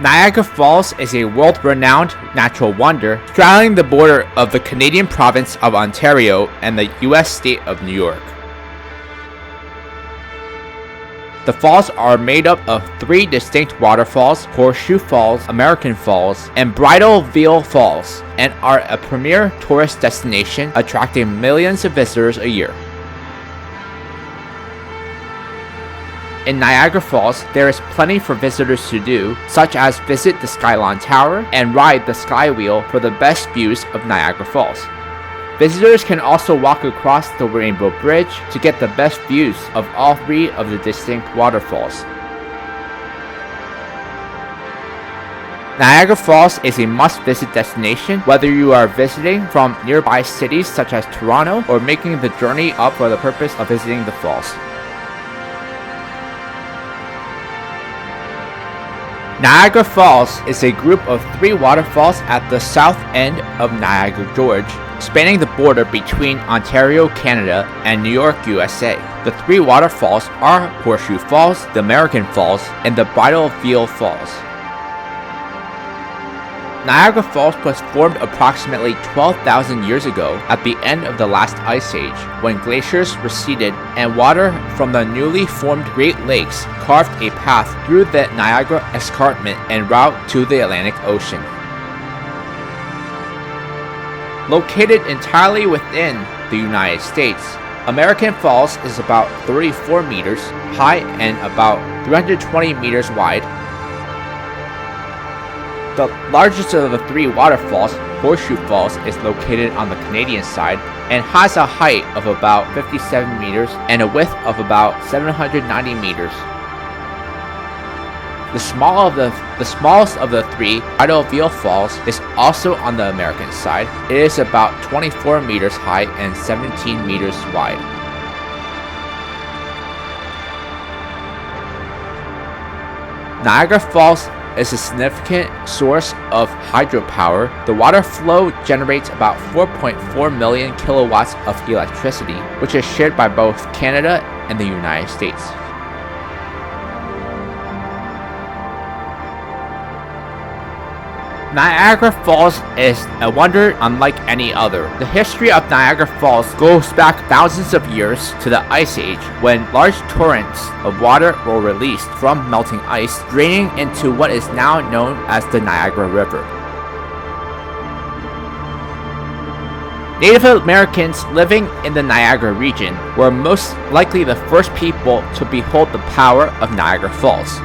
Niagara Falls is a world-renowned natural wonder straddling the border of the Canadian province of Ontario and the U.S. state of New York. The falls are made up of 3 distinct waterfalls: Horseshoe Falls, American Falls, and Bridal Veil Falls, and are a premier tourist destination attracting millions of visitors a year. In Niagara Falls, there is plenty for visitors to do, such as visit the Skylon Tower and ride the Sky Wheel for the best views of Niagara Falls. Visitors can also walk across the Rainbow Bridge to get the best views of all 3 of the distinct waterfalls. Niagara Falls is a must-visit destination whether you are visiting from nearby cities such as Toronto or making the journey up for the purpose of visiting the falls. Niagara Falls is a group of 3 waterfalls at the south end of Niagara Gorge, spanning the border between Ontario, Canada, and New York, USA. The 3 waterfalls are Horseshoe Falls, the American Falls, and the Bridal Veil Falls. Niagara Falls was formed approximately 12,000 years ago at the end of the last ice age, when glaciers receded and water from the newly formed Great Lakes carved a path through the Niagara Escarpment en route to the Atlantic Ocean. Located entirely within the United States, American Falls is about 34 meters high and about 320 meters wide. The largest of the 3 waterfalls, Horseshoe Falls, is located on the Canadian side and has a height of about 57 meters and a width of about 790 meters. The smallest of the 3, Bridal Veil Falls, is also on the American side. It is about 24 meters high and 17 meters wide. Niagara Falls is a significant source of hydropower. The water flow generates about 4.4 million kilowatts of electricity, which is shared by both Canada and the United States. Niagara Falls is a wonder unlike any other. The history of Niagara Falls goes back thousands of years to the Ice Age, when large torrents of water were released from melting ice, draining into what is now known as the Niagara River. Native Americans living in the Niagara region were most likely the first people to behold the power of Niagara Falls.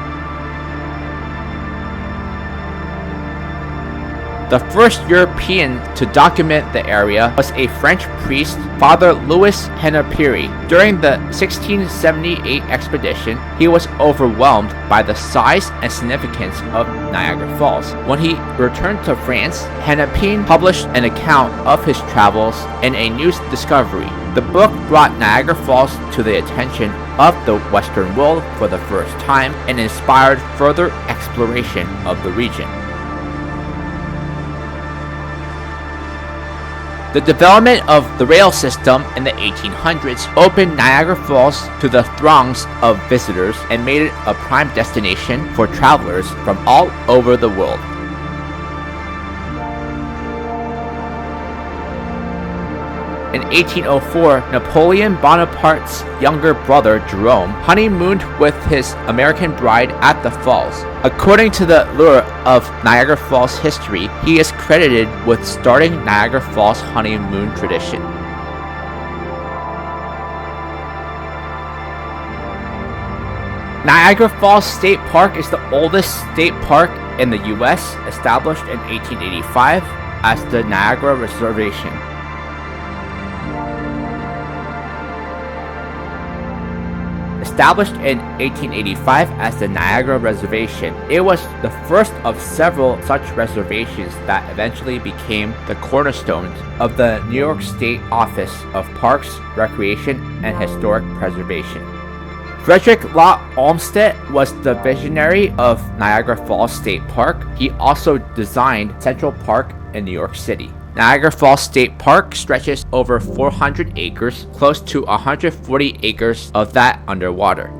The first European to document the area was a French priest, Father Louis Hennepin. During the 1678 expedition, he was overwhelmed by the size and significance of Niagara Falls. When he returned to France, Hennepin published an account of his travels in a new discovery. The book brought Niagara Falls to the attention of the Western world for the first time and inspired further exploration of the region. The development of the rail system in the 1800s opened Niagara Falls to the throngs of visitors and made it a prime destination for travelers from all over the world. In 1804, Napoleon Bonaparte's younger brother, Jerome, honeymooned with his American bride at the falls. According to the lore of Niagara Falls history, he is credited with starting Niagara Falls honeymoon tradition. Niagara Falls State Park is the oldest state park in the U.S., established in 1885 as the Niagara Reservation. Established in 1885 as the Niagara Reservation, it was the first of several such reservations that eventually became the cornerstones of the New York State Office of Parks, Recreation, and Historic Preservation. Frederick Law Olmsted was the visionary of Niagara Falls State Park. He also designed Central Park in New York City. Niagara Falls State Park stretches over 400 acres, close to 140 acres of that underwater.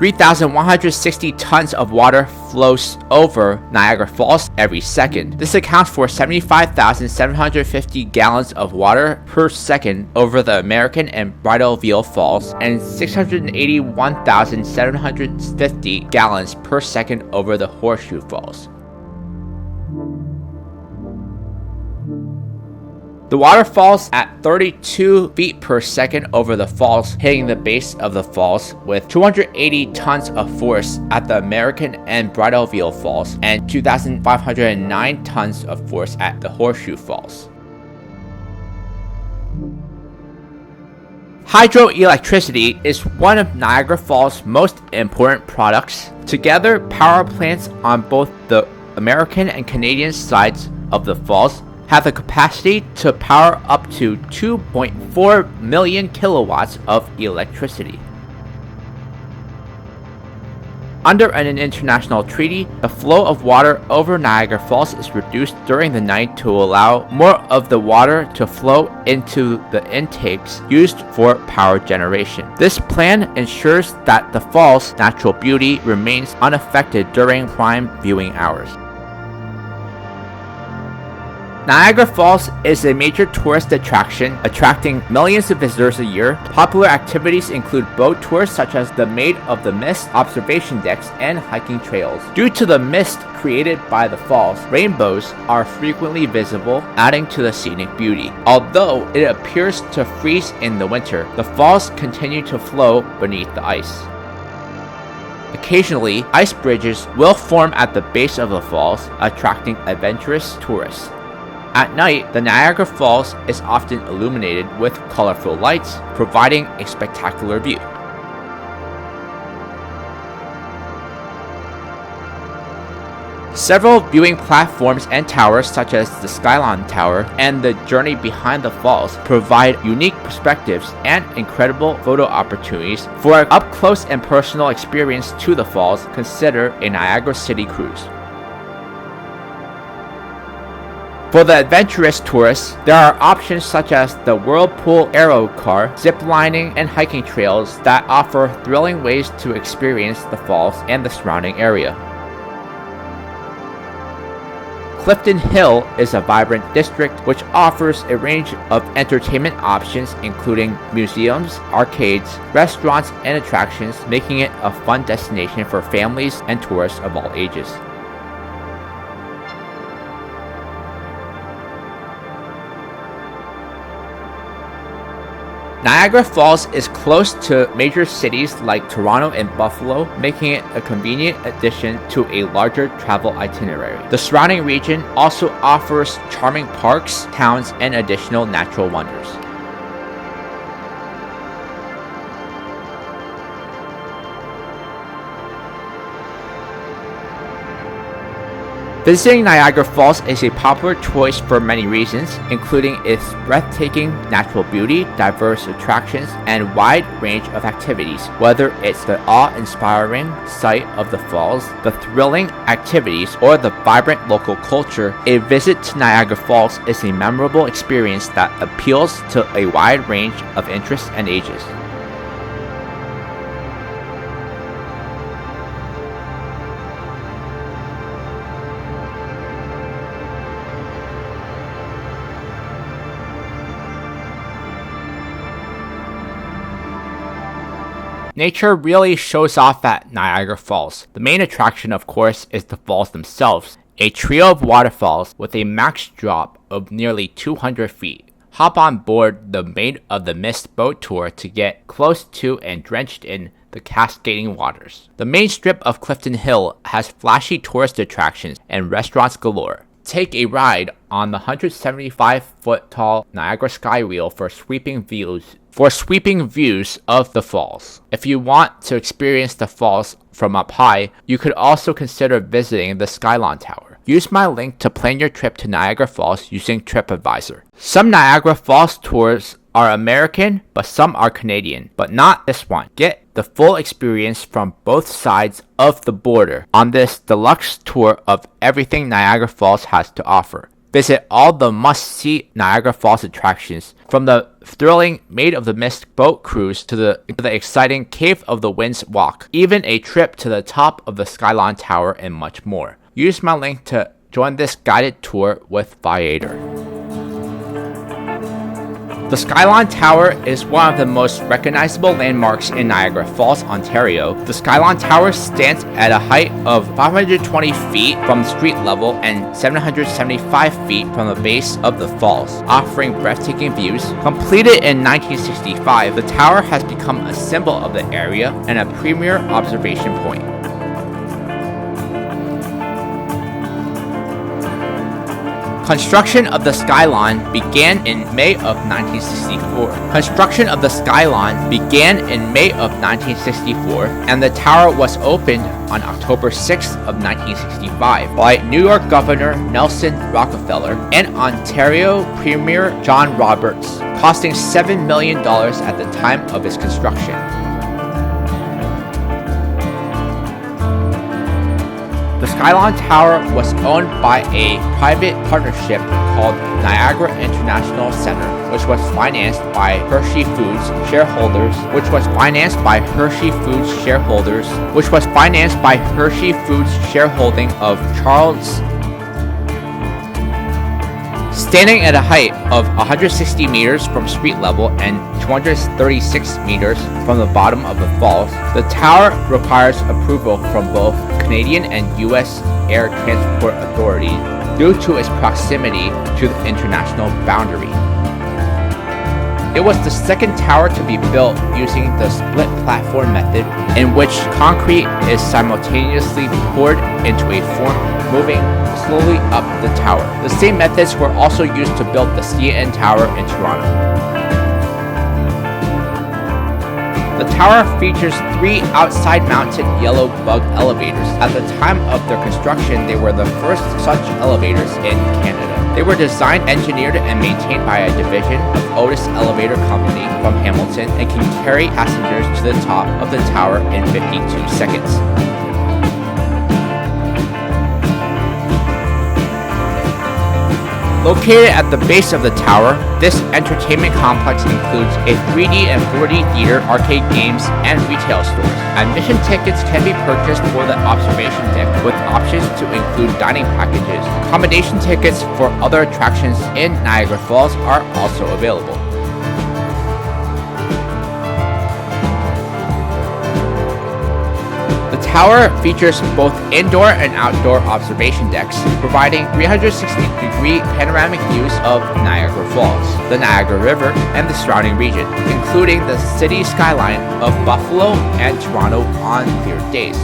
3,160 tons of water flows over Niagara Falls every second. This accounts for 75,750 gallons of water per second over the American and Bridalveil Falls and 681,750 gallons per second over the Horseshoe Falls. The water falls at 32 feet per second over the falls, hitting the base of the falls with 280 tons of force at the American and Bridalveil Falls and 2,509 tons of force at the Horseshoe Falls. Hydroelectricity is one of Niagara Falls' most important products. Together, power plants on both the American and Canadian sides of the falls have the capacity to power up to 2.4 million kilowatts of electricity. Under an international treaty, the flow of water over Niagara Falls is reduced during the night to allow more of the water to flow into the intakes used for power generation. This plan ensures that the fall's natural beauty remains unaffected during prime viewing hours. Niagara Falls is a major tourist attraction, attracting millions of visitors a year. Popular activities include boat tours such as the Maid of the Mist, observation decks, and hiking trails. Due to the mist created by the falls, rainbows are frequently visible, adding to the scenic beauty. Although it appears to freeze in the winter, the falls continue to flow beneath the ice. Occasionally, ice bridges will form at the base of the falls, attracting adventurous tourists. At night, the Niagara Falls is often illuminated with colorful lights, providing a spectacular view. Several viewing platforms and towers such as the Skylon Tower and the Journey Behind the Falls provide unique perspectives and incredible photo opportunities. For an up-close and personal experience to the falls, consider a Niagara City cruise. For the adventurous tourists, there are options such as the Whirlpool Aero Car, ziplining, and hiking trails that offer thrilling ways to experience the falls and the surrounding area. Clifton Hill is a vibrant district which offers a range of entertainment options including museums, arcades, restaurants, and attractions, making it a fun destination for families and tourists of all ages. Niagara Falls is close to major cities like Toronto and Buffalo, making it a convenient addition to a larger travel itinerary. The surrounding region also offers charming parks, towns, and additional natural wonders. Visiting Niagara Falls is a popular choice for many reasons, including its breathtaking natural beauty, diverse attractions, and wide range of activities. Whether it's the awe-inspiring sight of the falls, the thrilling activities, or the vibrant local culture, a visit to Niagara Falls is a memorable experience that appeals to a wide range of interests and ages. Nature really shows off at Niagara Falls. The main attraction, of course, is the falls themselves, a trio of waterfalls with a max drop of nearly 200 feet. Hop on board the Maid of the Mist boat tour to get close to and drenched in the cascading waters. The main strip of Clifton Hill has flashy tourist attractions and restaurants galore. Take a ride on the 175-foot tall Niagara Skywheel for sweeping views of the falls. If you want to experience the falls from up high, you could also consider visiting the Skylon Tower. Use my link to plan your trip to Niagara Falls using TripAdvisor. Some Niagara Falls tours are American, but some are Canadian, but not this one. Get the full experience from both sides of the border on this deluxe tour of everything Niagara Falls has to offer. Visit all the must-see Niagara Falls attractions, from the thrilling Maid of the Mist boat cruise to the exciting Cave of the Winds walk, even a trip to the top of the Skylon Tower, and much more. Use my link to join this guided tour with Viator. The Skylon Tower is one of the most recognizable landmarks in Niagara Falls, Ontario. The Skylon Tower stands at a height of 520 feet from street level and 775 feet from the base of the falls, offering breathtaking views. Completed in 1965, the tower has become a symbol of the area and a premier observation point. Construction of the Skylon began in May of 1964. And the tower was opened on October 6th of 1965 by New York Governor Nelson Rockefeller and Ontario Premier John Roberts, costing $7 million at the time of its construction. The Skylon Tower was owned by a private partnership called Niagara International Center, which was financed by Hershey Foods shareholders, shareholding of Charles. Standing at a height of 160 meters from street level and 236 meters from the bottom of the falls, the tower requires approval from both Canadian and U.S. air transport authorities due to its proximity to the international boundary. It was the second tower to be built using the split platform method, in which concrete is simultaneously poured into a form, moving slowly up the tower. The same methods were also used to build the CN Tower in Toronto. The tower features 3 outside-mounted yellow bug elevators. At the time of their construction, they were the first such elevators in Canada. They were designed, engineered, and maintained by a division of Otis Elevator Company from Hamilton and can carry passengers to the top of the tower in 52 seconds. Located at the base of the tower, this entertainment complex includes a 3D and 4D theater, arcade games, and retail stores. Admission tickets can be purchased for the observation deck, with options to include dining packages. Accommodation tickets for other attractions in Niagara Falls are also available. The tower features both indoor and outdoor observation decks, providing 360-degree panoramic views of Niagara Falls, the Niagara River, and the surrounding region, including the city skyline of Buffalo and Toronto on clear days.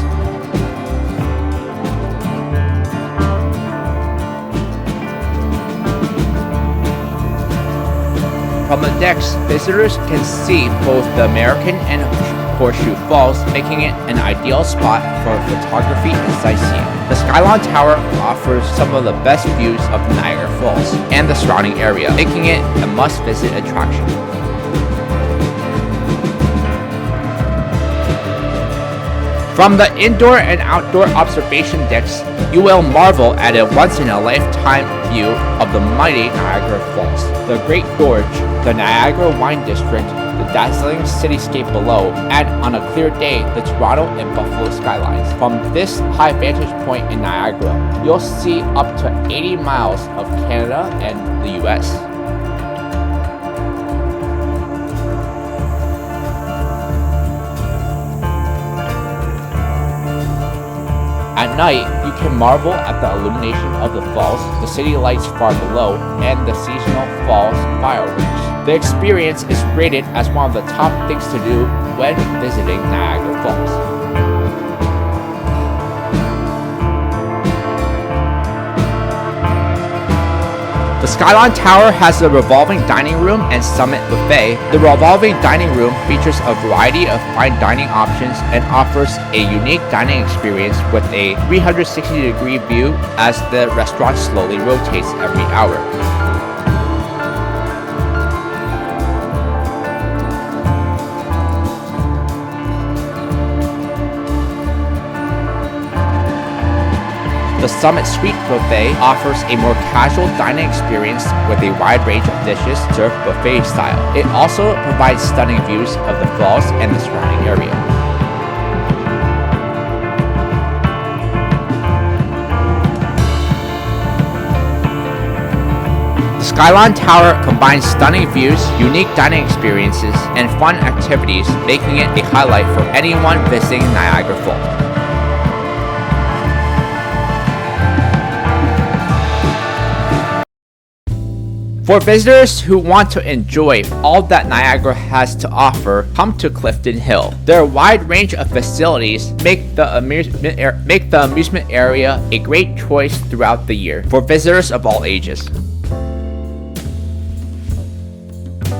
From the decks, visitors can see both the American and Horseshoe Falls, making it an ideal spot for photography and sightseeing. The Skylon Tower offers some of the best views of Niagara Falls and the surrounding area, making it a must-visit attraction. From the indoor and outdoor observation decks, you will marvel at a once-in-a-lifetime view of the mighty Niagara Falls, the Great Gorge, the Niagara Wine District, the dazzling cityscape below, and on a clear day, the Toronto and Buffalo skylines. From this high vantage point in Niagara, you'll see up to 80 miles of Canada and the US. At night, you can marvel at the illumination of the falls, the city lights far below, and the seasonal falls fireworks. The experience is rated as one of the top things to do when visiting Niagara Falls. The Skylon Tower has a revolving dining room and summit buffet. The revolving dining room features a variety of fine dining options and offers a unique dining experience with a 360-degree view as the restaurant slowly rotates every hour. The The Summit Suite Buffet offers a more casual dining experience with a wide range of dishes served buffet style. It also provides stunning views of the falls and the surrounding area. The Skylon Tower combines stunning views, unique dining experiences, and fun activities, making it a highlight for anyone visiting Niagara Falls. For visitors who want to enjoy all that Niagara has to offer, come to Clifton Hill. Their wide range of facilities make the amusement area a great choice throughout the year for visitors of all ages.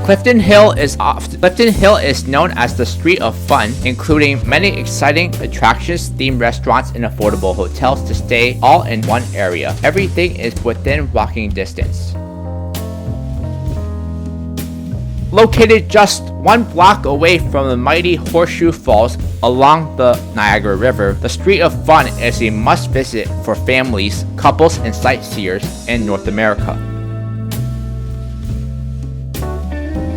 Clifton Hill is known as the Street of Fun, including many exciting attractions, themed restaurants, and affordable hotels to stay all in one area. Everything is within walking distance. Located just 1 block away from the mighty Horseshoe Falls along the Niagara River, the Street of Fun is a must-visit for families, couples, and sightseers in North America.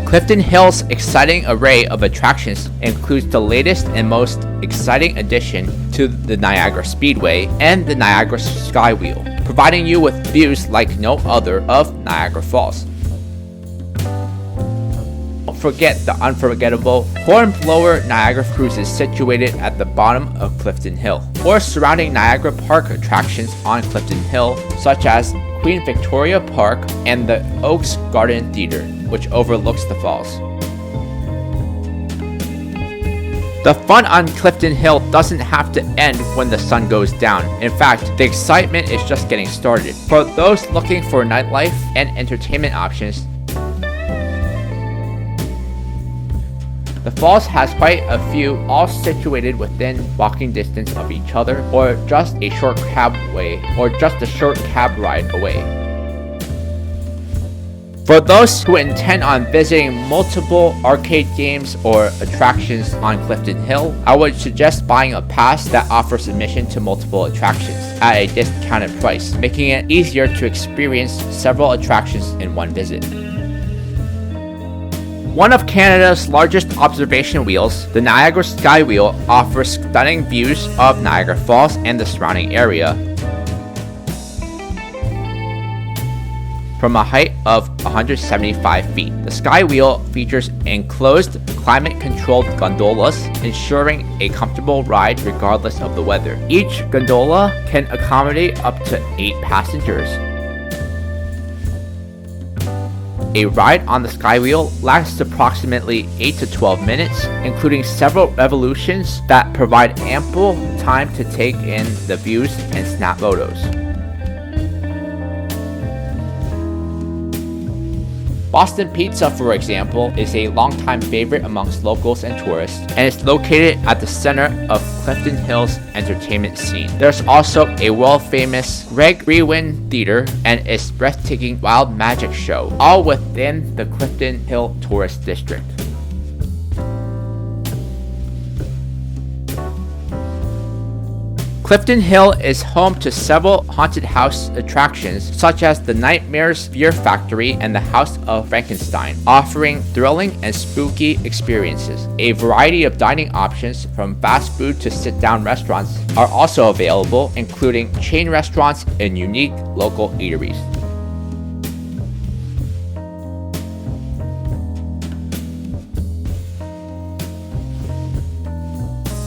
Clifton Hill's exciting array of attractions includes the latest and most exciting addition to the Niagara Speedway and the Niagara Skywheel, providing you with views like no other of Niagara Falls. Don't forget the unforgettable Hornblower Niagara cruises situated at the bottom of Clifton Hill, or surrounding Niagara Park attractions on Clifton Hill, such as Queen Victoria Park and the Oaks Garden Theater, which overlooks the falls. The fun on Clifton Hill doesn't have to end when the sun goes down. In fact, the excitement is just getting started. For those looking for nightlife and entertainment options, the falls has quite a few, all situated within walking distance of each other, or just a short cab ride away. For those who intend on visiting multiple arcade games or attractions on Clifton Hill, I would suggest buying a pass that offers admission to multiple attractions at a discounted price, making it easier to experience several attractions in one visit. One of Canada's largest observation wheels, the Niagara Skywheel offers stunning views of Niagara Falls and the surrounding area from a height of 175 feet. The Skywheel features enclosed, climate-controlled gondolas, ensuring a comfortable ride regardless of the weather. Each gondola can accommodate up to 8 passengers. A ride on the Skywheel lasts approximately 8 to 12 minutes, including several revolutions that provide ample time to take in the views and snap photos. Boston Pizza, for example, is a longtime favorite amongst locals and tourists, and is located at the center of Clifton Hill's entertainment scene. There's also a world-famous Greg Rewind Theater and its breathtaking Wild Magic Show, all within the Clifton Hill Tourist District. Clifton Hill is home to several haunted house attractions, such as the Nightmares Fear Factory and the House of Frankenstein, offering thrilling and spooky experiences. A variety of dining options, from fast food to sit-down restaurants, are also available, including chain restaurants and unique local eateries.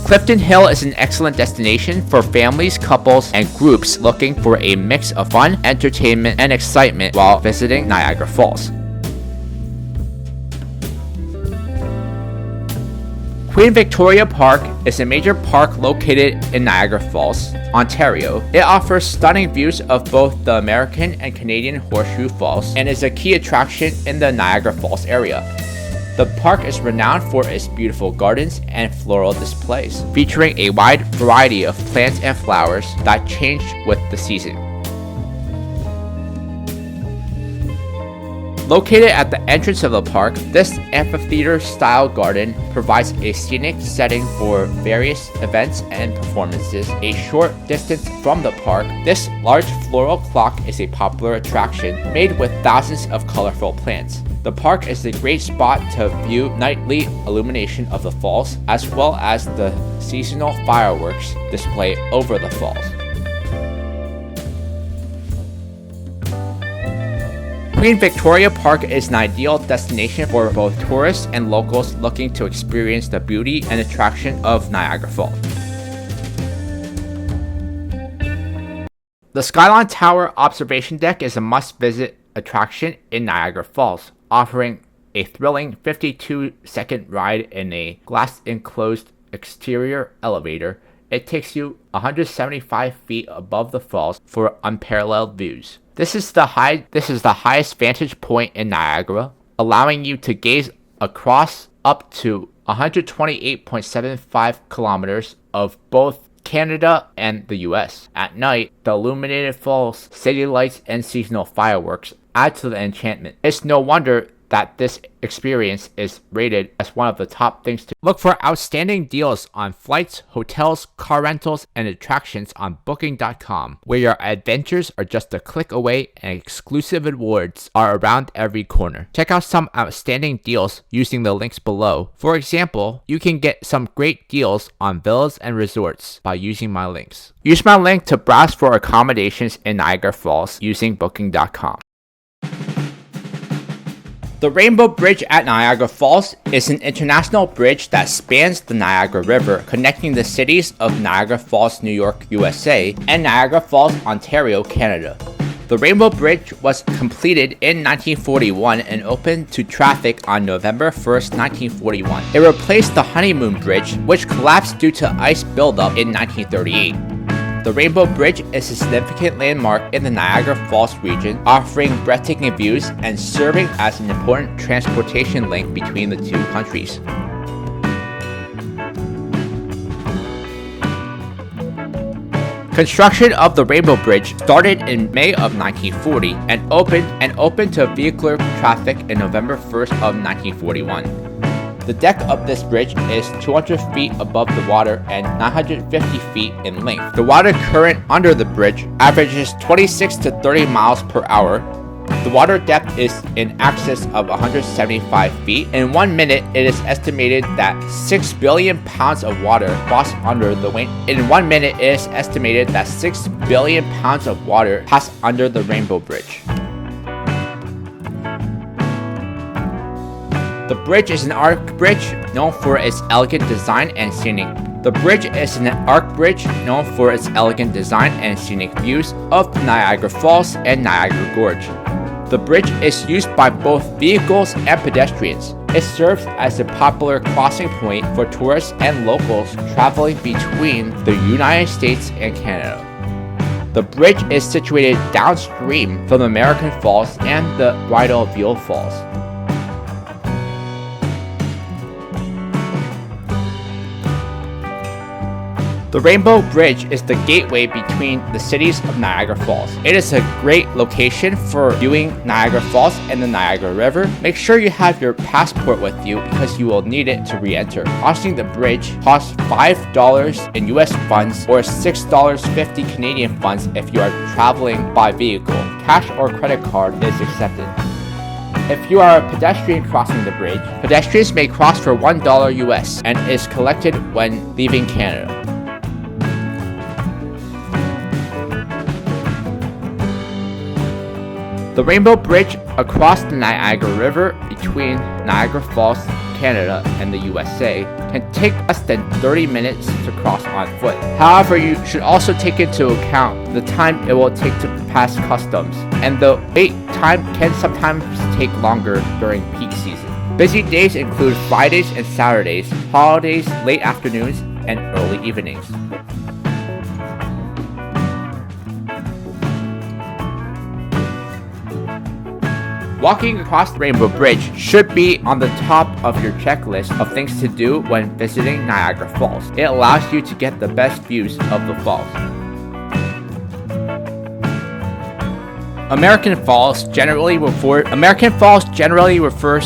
Clifton Hill is an excellent destination for families, couples, and groups looking for a mix of fun, entertainment, and excitement while visiting Niagara Falls. Queen Victoria Park is a major park located in Niagara Falls, Ontario. It offers stunning views of both the American and Canadian Horseshoe Falls and is a key attraction in the Niagara Falls area. The park is renowned for its beautiful gardens and floral displays, featuring a wide variety of plants and flowers that change with the season. Located at the entrance of the park, this amphitheater-style garden provides a scenic setting for various events and performances. A short distance from the park, this large floral clock is a popular attraction made with thousands of colorful plants. The park is a great spot to view nightly illumination of the falls, as well as the seasonal fireworks display over the falls. Queen Victoria Park is an ideal destination for both tourists and locals looking to experience the beauty and attraction of Niagara Falls. The Skylon Tower Observation Deck is a must-visit attraction in Niagara Falls, offering a thrilling 52-second ride in a glass-enclosed exterior elevator. It takes you 175 feet above the falls for unparalleled views. This is the highest vantage point in Niagara, allowing you to gaze across up to 128.75 kilometers of both Canada and the US. At night, the illuminated falls, city lights, and seasonal fireworks add to the enchantment. It's no wonder that this experience is rated as one of the top things to look for. Outstanding deals on flights, hotels, car rentals, and attractions on Booking.com, where your adventures are just a click away and exclusive rewards are around every corner. Check out some outstanding deals using the links below. For example, you can get some great deals on villas and resorts by using my links. Use my link to browse for accommodations in Niagara Falls using Booking.com. The Rainbow Bridge at Niagara Falls is an international bridge that spans the Niagara River, connecting the cities of Niagara Falls, New York, USA, and Niagara Falls, Ontario, Canada. The Rainbow Bridge was completed in 1941 and opened to traffic on November 1st, 1941. It replaced the Honeymoon Bridge, which collapsed due to ice buildup in 1938. The Rainbow Bridge is a significant landmark in the Niagara Falls region, offering breathtaking views and serving as an important transportation link between the two countries. Construction of the Rainbow Bridge started in May of 1940 and opened to vehicular traffic in November 1st of 1941. The deck of this bridge is 200 feet above the water and 950 feet in length. The water current under the bridge averages 26 to 30 miles per hour. The water depth is in excess of 175 feet. In 1 minute, it is estimated that 6 billion pounds of water cross under the In 1 minute, it is estimated that 6 billion pounds of water pass under the Rainbow Bridge. The bridge is an arc bridge known for its elegant design and scenic. The bridge is an arc bridge known for its elegant design and scenic views of Niagara Falls and Niagara Gorge. The bridge is used by both vehicles and pedestrians. It serves as a popular crossing point for tourists and locals traveling between the United States and Canada. The bridge is situated downstream from American Falls and the Bridal Veil Falls. The Rainbow Bridge is the gateway between the cities of Niagara Falls. It is a great location for viewing Niagara Falls and the Niagara River. Make sure you have your passport with you because you will need it to re-enter. Crossing the bridge costs $5 in US funds or $6.50 Canadian funds if you are traveling by vehicle. Cash or credit card is accepted. If you are a pedestrian crossing the bridge, pedestrians may cross for $1 US and is collected when leaving Canada. The Rainbow Bridge across the Niagara River between Niagara Falls, Canada, and the USA can take less than 30 minutes to cross on foot. However, you should also take into account the time it will take to pass customs, and the wait time can sometimes take longer during peak season. Busy days include Fridays and Saturdays, holidays, late afternoons, and early evenings. Walking across the Rainbow Bridge should be on the top of your checklist of things to do when visiting Niagara Falls. It allows you to get the best views of the falls. American Falls generally refers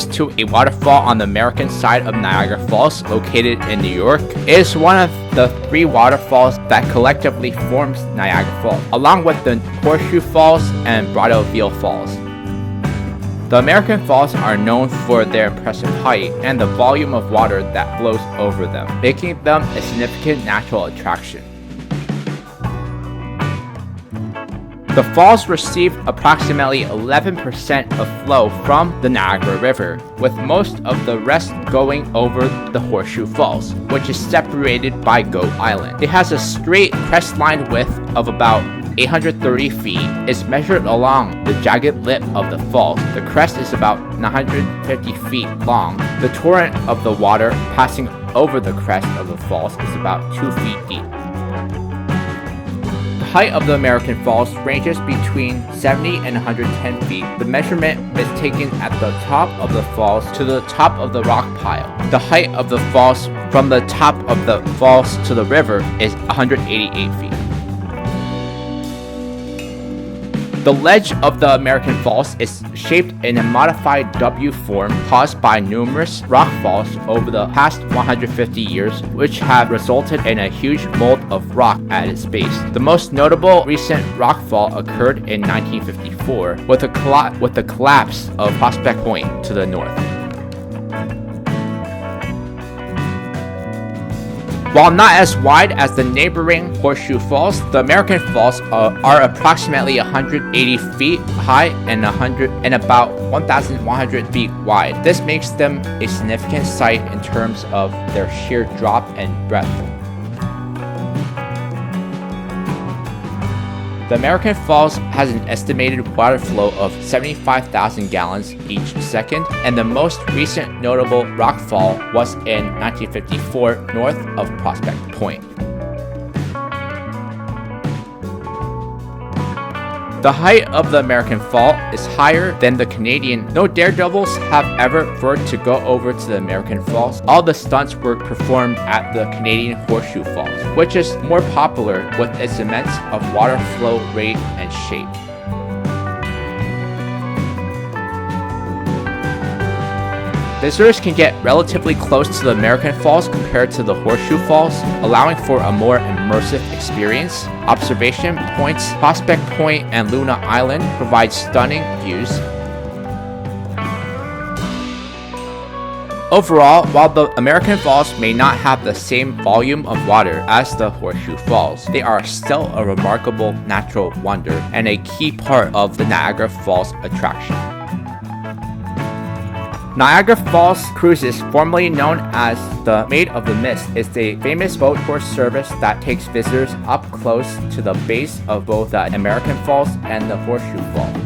to a waterfall on the American side of Niagara Falls, located in New York. It is one of the 3 waterfalls that collectively forms Niagara Falls, along with the Horseshoe Falls and Broadview Falls. The American Falls are known for their impressive height and the volume of water that flows over them, making them a significant natural attraction. The falls receive approximately 11% of flow from the Niagara River, with most of the rest going over the Horseshoe Falls, which is separated by Goat Island. It has a straight crestline width of about 830 feet. Is measured along the jagged lip of the falls. The crest is about 950 feet long. The torrent of the water passing over the crest of the falls is about 2 feet deep. The height of the American Falls ranges between 70 and 110 feet. The measurement is taken at the top of the falls to the top of the rock pile. The height of the falls from the top of the falls to the river is 188 feet. The ledge of the American Falls is shaped in a modified W form caused by numerous rock falls over the past 150 years, which have resulted in a huge mold of rock at its base. The most notable recent rock fall occurred in 1954 with the collapse of Prospect Point to the north. While not as wide as the neighboring Horseshoe Falls, the American Falls are approximately 180 feet high and about 1,100 feet wide. This makes them a significant sight in terms of their sheer drop and breadth. The American Falls has an estimated water flow of 75,000 gallons each second, and the most recent notable rock fall was in 1954 north of Prospect Point. The height of the American Fall is higher than the Canadian. No daredevils have ever dared to go over to the American Falls. All the stunts were performed at the Canadian Horseshoe Falls, which is more popular with its immense of water flow rate and shape. Visitors can get relatively close to the American Falls compared to the Horseshoe Falls, allowing for a more immersive experience. Observation points Prospect Point and Luna Island provide stunning views. Overall, while the American Falls may not have the same volume of water as the Horseshoe Falls, they are still a remarkable natural wonder and a key part of the Niagara Falls attraction. Niagara Falls Cruises, formerly known as the Maid of the Mist, is a famous boat tour service that takes visitors up close to the base of both the American Falls and the Horseshoe Falls.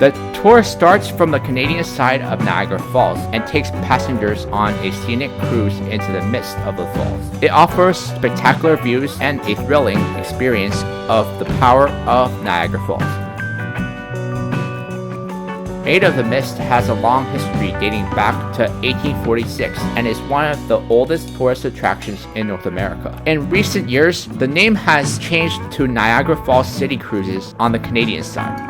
The tour starts from the Canadian side of Niagara Falls and takes passengers on a scenic cruise into the midst of the falls. It offers spectacular views and a thrilling experience of the power of Niagara Falls. Maid of the Mist has a long history dating back to 1846 and is one of the oldest tourist attractions in North America. In recent years, the name has changed to Niagara Falls City Cruises on the Canadian side.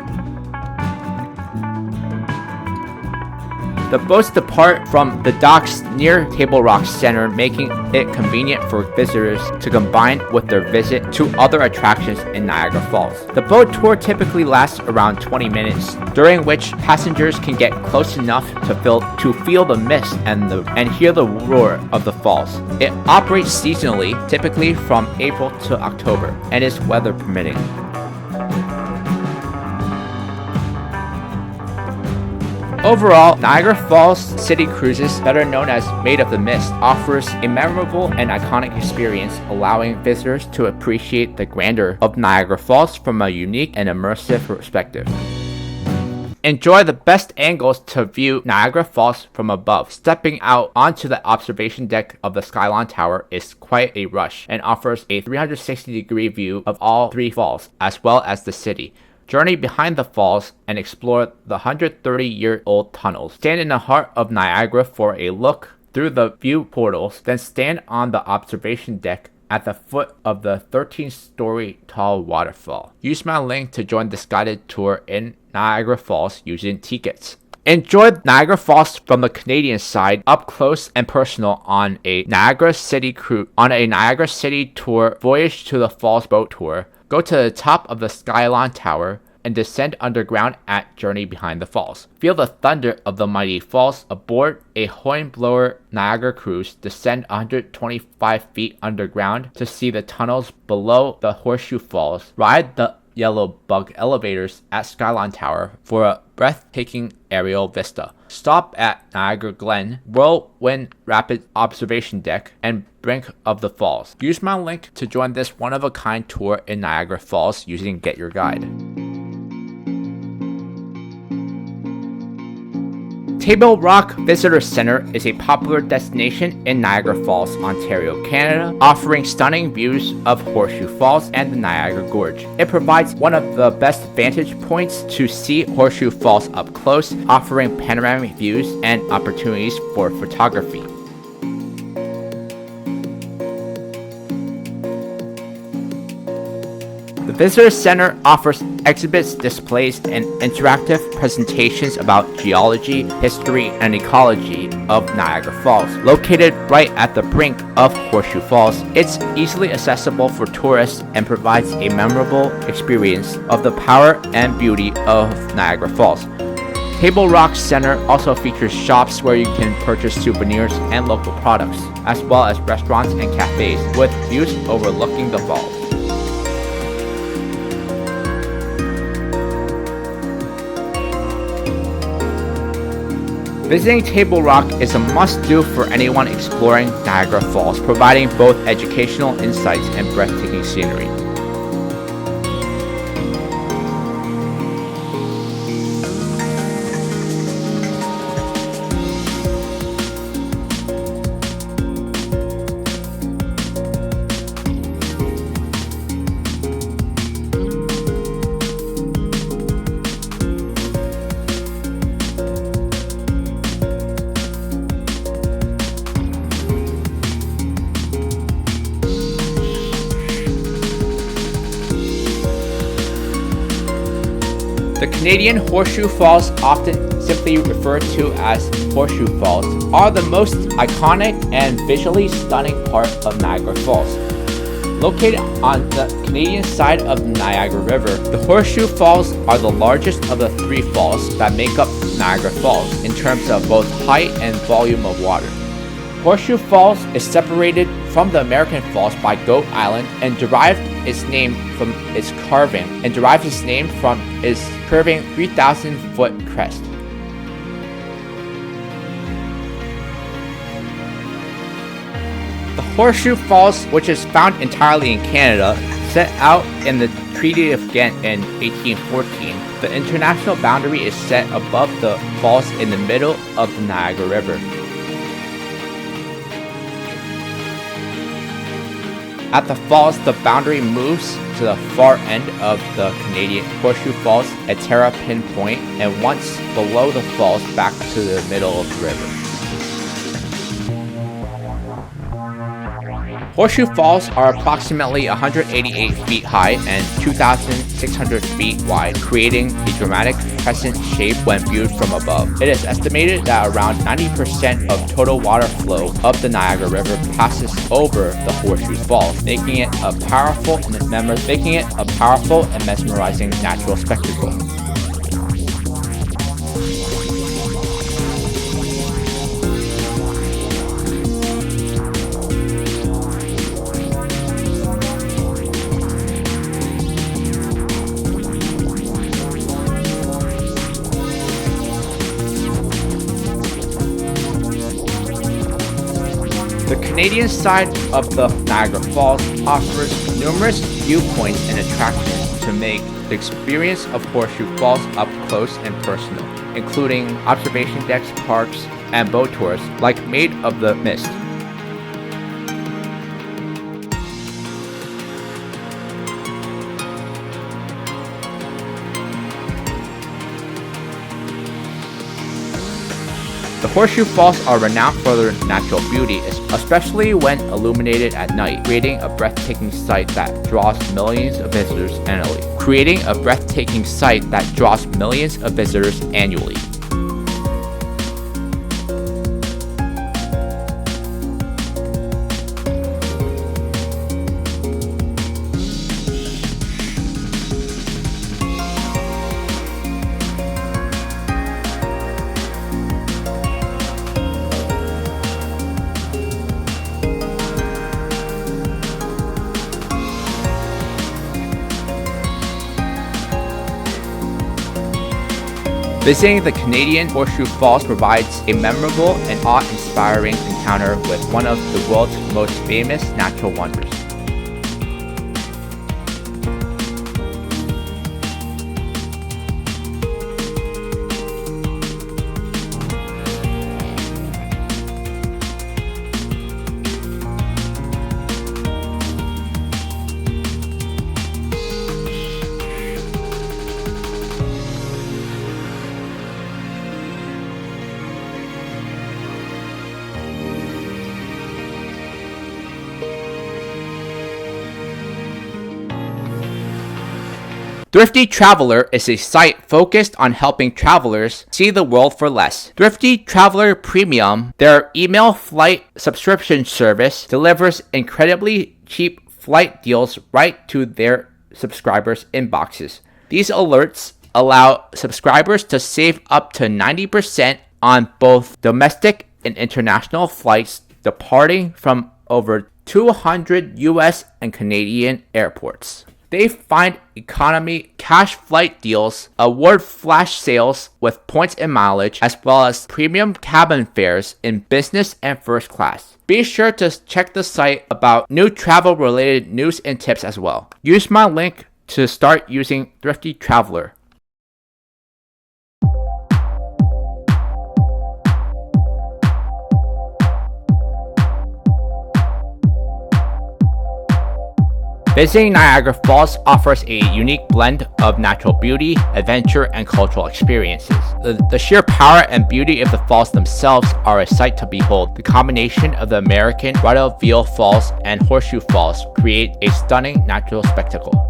The boats depart from the docks near Table Rock Center, making it convenient for visitors to combine with their visit to other attractions in Niagara Falls. The boat tour typically lasts around 20 minutes, during which passengers can get close enough to feel the mist and hear the roar of the falls. It operates seasonally, typically from April to October, and is weather permitting. Overall, Niagara Falls City Cruises, better known as Maid of the Mist, offers a memorable and iconic experience, allowing visitors to appreciate the grandeur of Niagara Falls from a unique and immersive perspective. Enjoy the best angles to view Niagara Falls from above. Stepping out onto the observation deck of the Skylon Tower is quite a rush and offers a 360-degree view of all 3 falls, as well as the city. Journey behind the falls and explore the 130-year-old tunnels. Stand in the heart of Niagara for a look through the view portals, then stand on the observation deck at the foot of the 13-story tall waterfall. Use my link to join this guided tour in Niagara Falls using Tiqets. Enjoy Niagara Falls from the Canadian side, up close and personal on a Niagara City tour, voyage to the falls boat tour, go to the top of the Skylon Tower, and descend underground at Journey Behind the Falls. Feel the thunder of the mighty falls aboard a Hornblower Niagara cruise, descend 125 feet underground to see the tunnels below the Horseshoe Falls, ride the yellow bug elevators at Skylon Tower for a breathtaking aerial vista. Stop at Niagara Glen, Whirlwind Rapid Observation Deck, and brink of the falls. Use my link to join this one-of-a-kind tour in Niagara Falls using GetYourGuide. Table Rock Visitor Center is a popular destination in Niagara Falls, Ontario, Canada, offering stunning views of Horseshoe Falls and the Niagara Gorge. It provides one of the best vantage points to see Horseshoe Falls up close, offering panoramic views and opportunities for photography. The Visitor Center offers exhibits, displays, and interactive presentations about geology, history, and ecology of Niagara Falls. Located right at the brink of Horseshoe Falls, it's easily accessible for tourists and provides a memorable experience of the power and beauty of Niagara Falls. Table Rock Center also features shops where you can purchase souvenirs and local products, as well as restaurants and cafes with views overlooking the falls. Visiting Table Rock is a must-do for anyone exploring Niagara Falls, providing both educational insights and breathtaking scenery. The Canadian Horseshoe Falls, often simply referred to as Horseshoe Falls, are the most iconic and visually stunning part of Niagara Falls. Located on the Canadian side of the Niagara River, the Horseshoe Falls are the largest of the three falls that make up Niagara Falls in terms of both height and volume of water. Horseshoe Falls is separated from the American Falls by Goat Island and derives its name from its curving 3,000-foot crest. The Horseshoe Falls, which is found entirely in Canada, set out in the Treaty of Ghent in 1814. The international boundary is set above the falls in the middle of the Niagara River. At the falls, the boundary moves to the far end of the Canadian Horseshoe Falls at Terrapin Point, and once below the falls back to the middle of the river. Horseshoe Falls are approximately 188 feet high and 2,600 feet wide, creating a dramatic crescent shape when viewed from above. It is estimated that around 90% of total water flow of the Niagara River passes over the Horseshoe Falls, making it a powerful and mesmerizing natural spectacle. The Canadian side of the Niagara Falls offers numerous viewpoints and attractions to make the experience of Horseshoe Falls up close and personal, including observation decks, parks, and boat tours like Made of the Mist. The Horseshoe Falls are renowned for their natural beauty, especially when illuminated at night, creating a breathtaking sight that draws millions of visitors annually. Visiting the Canadian Horseshoe Falls provides a memorable and awe-inspiring encounter with one of the world's most famous natural wonders. Thrifty Traveler is a site focused on helping travelers see the world for less. Thrifty Traveler Premium, their email flight subscription service, delivers incredibly cheap flight deals right to their subscribers' inboxes. These alerts allow subscribers to save up to 90% on both domestic and international flights departing from over 200 US and Canadian airports. They find economy cash flight deals, award flash sales with points and mileage, as well as premium cabin fares in business and first class. Be sure to check the site about new travel related news and tips as well. Use my link to start using Thrifty Traveler. Visiting Niagara Falls offers a unique blend of natural beauty, adventure, and cultural experiences. The sheer power and beauty of the falls themselves are a sight to behold. The combination of the American Viator Falls and Horseshoe Falls create a stunning natural spectacle.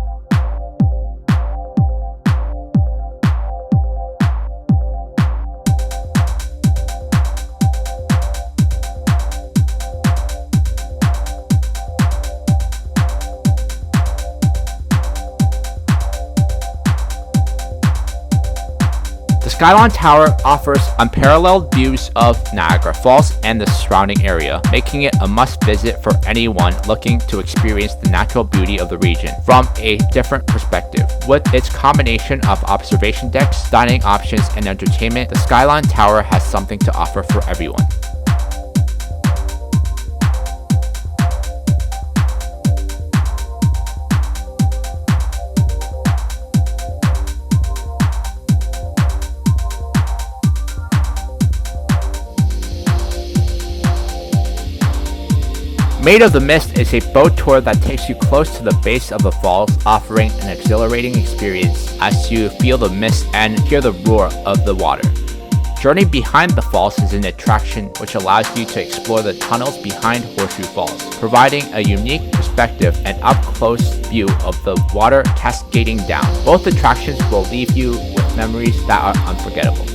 The Skylon Tower offers unparalleled views of Niagara Falls and the surrounding area, making it a must-visit for anyone looking to experience the natural beauty of the region from a different perspective. With its combination of observation decks, dining options, and entertainment, the Skylon Tower has something to offer for everyone. Made of the Mist is a boat tour that takes you close to the base of the falls, offering an exhilarating experience as you feel the mist and hear the roar of the water. Journey Behind the Falls is an attraction which allows you to explore the tunnels behind Horseshoe Falls, providing a unique perspective and up-close view of the water cascading down. Both attractions will leave you with memories that are unforgettable.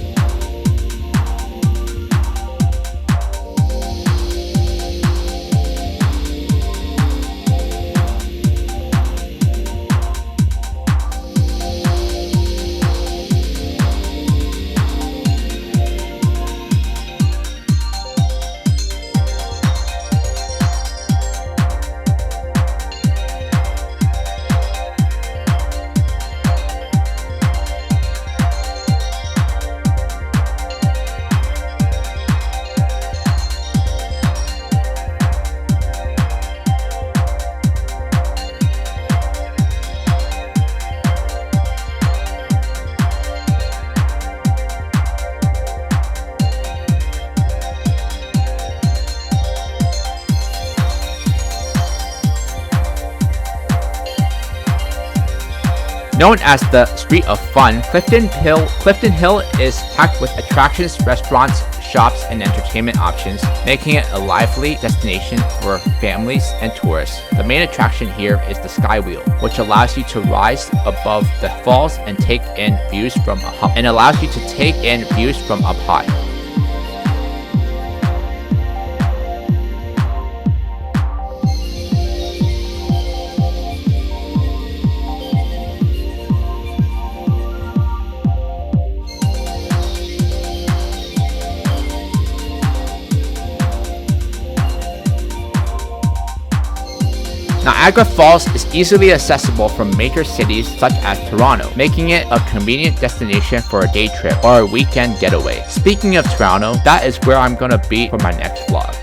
Known as the Street of Fun, Clifton Hill is packed with attractions, restaurants, shops and entertainment options, making it a lively destination for families and tourists. The main attraction here is the Sky Wheel, which allows you to rise above the falls and take in views from up high. Niagara Falls is easily accessible from major cities such as Toronto, making it a convenient destination for a day trip or a weekend getaway. Speaking of Toronto, that is where I'm gonna be for my next vlog.